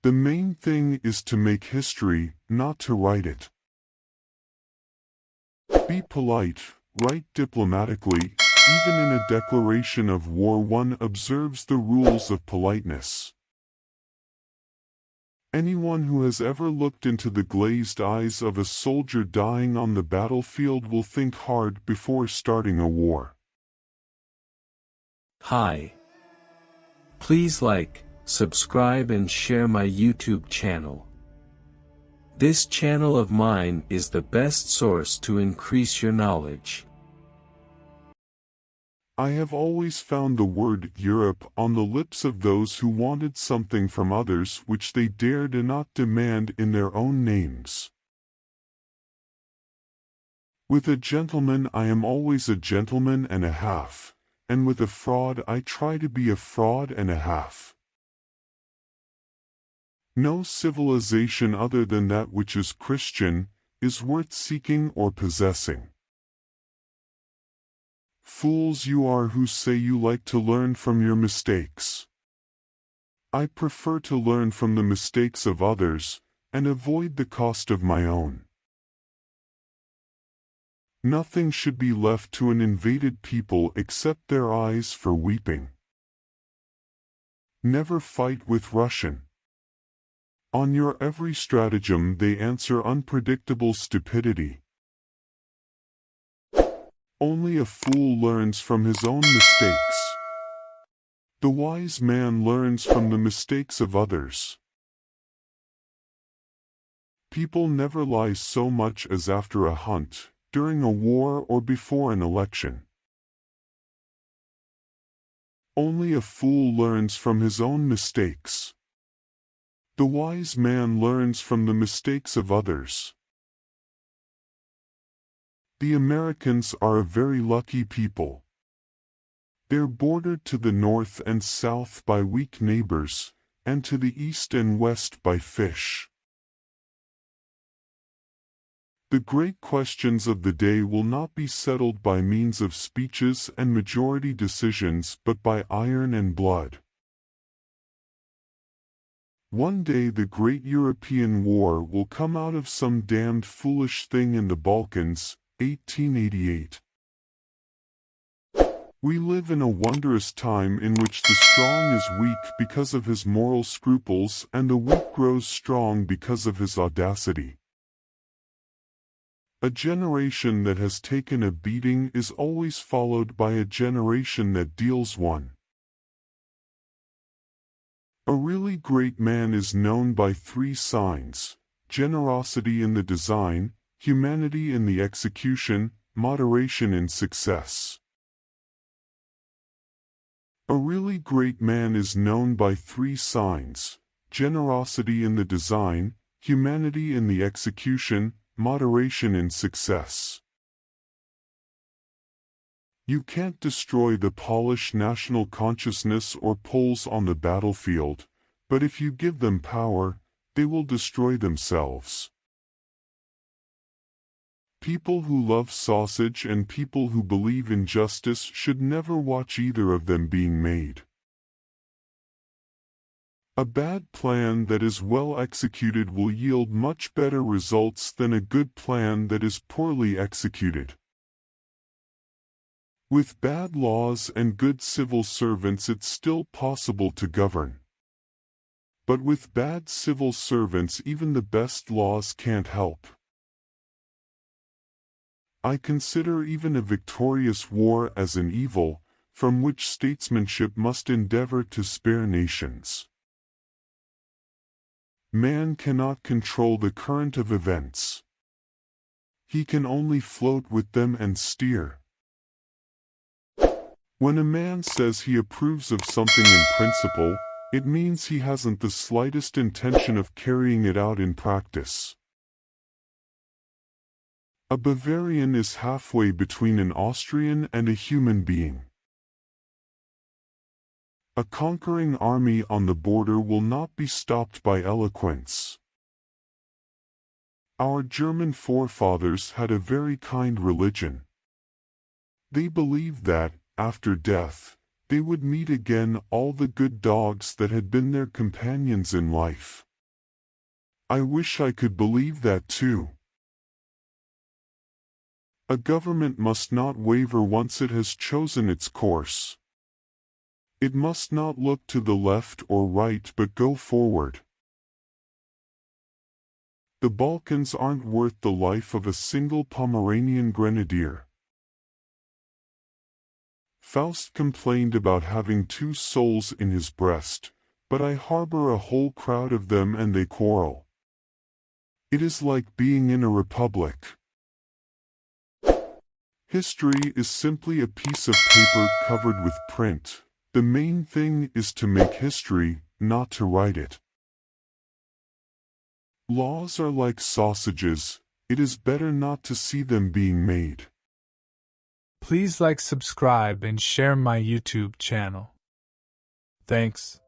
The main thing is to make history, not to write it. Be polite, write diplomatically. Even in a declaration of war one observes the rules of politeness. Anyone who has ever looked into the glazed eyes of a soldier dying on the battlefield will think hard before starting a war. Hi. Please like, subscribe and share my YouTube channel. This channel of mine is the best source to increase your knowledge. I have always found the word Europe on the lips of those who wanted something from others which they dared not demand in their own names. With a gentleman I am always a gentleman and a half, and with a fraud I try to be a fraud and a half. No civilization other than that which is Christian is worth seeking or possessing. Fools you are who say you like to learn from your mistakes. I prefer to learn from the mistakes of others, and avoid the cost of my own. Nothing should be left to an invaded people except their eyes for weeping. Never fight with Russian. On your every stratagem they answer unpredictable stupidity. Only a fool learns from his own mistakes. The wise man learns from the mistakes of others. People never lie so much as after a hunt, during a war or before an election. Only a fool learns from his own mistakes. The wise man learns from the mistakes of others. The Americans are a very lucky people. They're bordered to the north and south by weak neighbors, and to the east and west by fish. The great questions of the day will not be settled by means of speeches and majority decisions but by iron and blood. One day the great European war will come out of some damned foolish thing in the Balkans. 1888. We live in a wondrous time in which the strong is weak because of his moral scruples and the weak grows strong because of his audacity. A generation that has taken a beating is always followed by a generation that deals one. A really great man is known by three signs: generosity in the design, humanity in the execution, moderation in success. A really great man is known by three signs: generosity in the design, humanity in the execution, moderation in success. You can't destroy the Polish national consciousness or Poles on the battlefield, but if you give them power, they will destroy themselves. People who love sausage and people who believe in justice should never watch either of them being made. A bad plan that is well executed will yield much better results than a good plan that is poorly executed. With bad laws and good civil servants it's still possible to govern. But with bad civil servants even the best laws can't help. I consider even a victorious war as an evil, from which statesmanship must endeavor to spare nations. Man cannot control the current of events. He can only float with them and steer. When a man says he approves of something in principle, it means he hasn't the slightest intention of carrying it out in practice. A Bavarian is halfway between an Austrian and a human being. A conquering army on the border will not be stopped by eloquence. Our German forefathers had a very kind religion. They believed that, after death, they would meet again all the good dogs that had been their companions in life. I wish I could believe that too. A government must not waver once it has chosen its course. It must not look to the left or right but go forward. The Balkans aren't worth the life of a single Pomeranian grenadier. Faust complained about having two souls in his breast, but I harbor a whole crowd of them and they quarrel. It is like being in a republic. History is simply a piece of paper covered with print. The main thing is to make history, not to write it. Laws are like sausages, it is better not to see them being made. Please like, subscribe, and share my YouTube channel. Thanks.